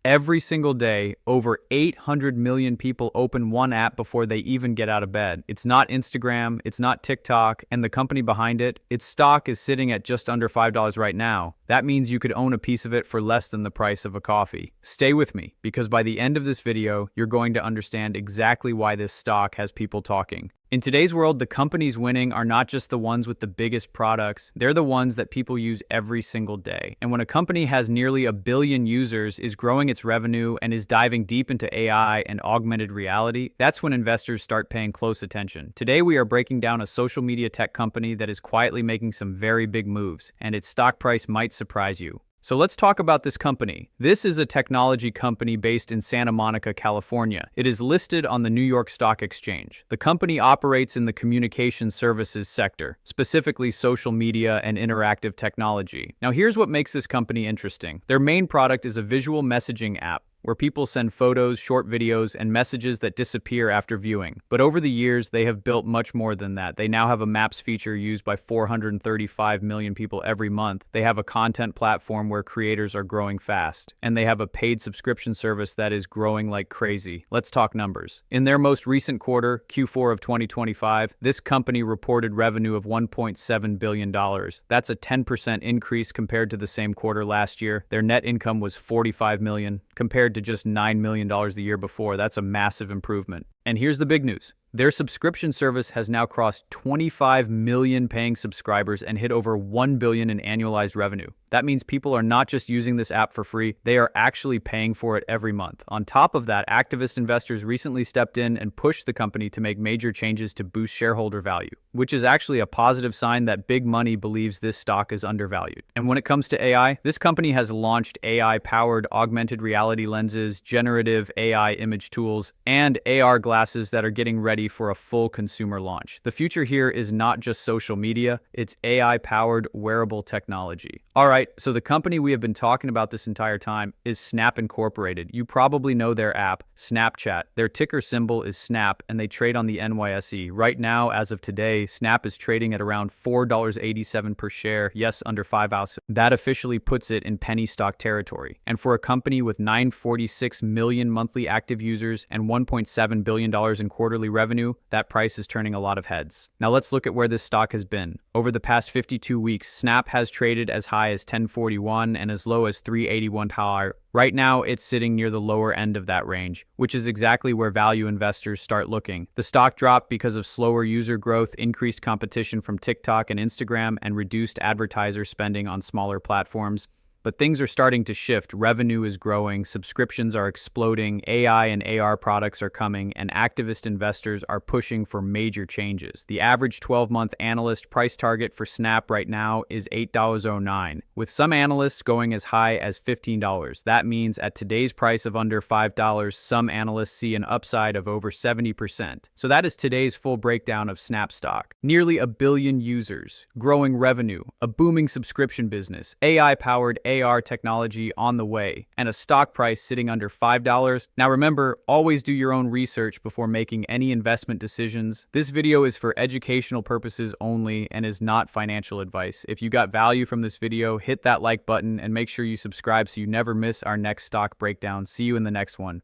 Every single day, over 800 million people open one app before they even get out of bed. It's not Instagram, it's not TikTok, and the company behind it, its stock is sitting at just under $5 right now. That means you could own a piece of it for less than the price of a coffee. Stay with me, because by the end of this video, you're going to understand exactly why this stock has people talking. In today's world, the companies winning are not just the ones with the biggest products, they're the ones that people use every single day. And when a company has nearly 1 billion users, is growing its revenue, and is diving deep into AI and augmented reality, that's when investors start paying close attention. Today, we are breaking down a social media tech company that is quietly making some very big moves, and its stock price might surprise you. So let's talk about this company. This is a technology company based in Santa Monica, California. It is listed on the New York Stock Exchange. The company operates in the communication services sector, specifically social media and interactive technology. Now here's what makes this company interesting. Their main product is a visual messaging app, where people send photos, short videos, and messages that disappear after viewing. But over the years, they have built much more than that. They now have a Maps feature used by 435 million people every month. They have a content platform where creators are growing fast. And they have a paid subscription service that is growing like crazy. Let's talk numbers. In their most recent quarter, Q4 of 2025, this company reported revenue of $1.7 billion. That's a 10% increase compared to the same quarter last year. Their net income was $45 million, compared to just $9 million the year before. That's a massive improvement. And here's the big news. Their subscription service has now crossed 25 million paying subscribers and hit over $1 billion in annualized revenue. That means people are not just using this app for free, they are actually paying for it every month. On top of that, activist investors recently stepped in and pushed the company to make major changes to boost shareholder value, which is actually a positive sign that big money believes this stock is undervalued. And when it comes to AI, this company has launched AI-powered augmented reality lenses, generative AI image tools, and AR glasses that are getting ready for a full consumer launch. The future here is not just social media, it's AI-powered wearable technology. Alright, so the company we have been talking about this entire time is Snap Incorporated. You probably know their app, Snapchat. Their ticker symbol is SNAP, and they trade on the NYSE. Right now, as of today, Snap is trading at around $4.87 per share, yes, under $5. That officially puts it in penny stock territory. And for a company with 946 million monthly active users and $1.7 billion in quarterly revenue, that price is turning a lot of heads. Now let's look at where this stock has been. Over the past 52 weeks, Snap has traded as high as 1041 and as low as 381 higher. Right now, it's sitting near the lower end of that range, which is exactly where value investors start looking. The stock dropped because of slower user growth, increased competition from TikTok and Instagram, and reduced advertiser spending on smaller platforms. But things are starting to shift. Revenue is growing, subscriptions are exploding, AI and AR products are coming, and activist investors are pushing for major changes. The average 12-month analyst price target for Snap right now is $8.09, with some analysts going as high as $15. That means at today's price of under $5, some analysts see an upside of over 70%. So that is today's full breakdown of Snap stock. Nearly 1 billion users, growing revenue, a booming subscription business, AI-powered AR technology on the way, and a stock price sitting under $5. Now remember, always do your own research before making any investment decisions. This video is for educational purposes only and is not financial advice. If you got value from this video, hit that like button and make sure you subscribe so you never miss our next stock breakdown. See you in the next one.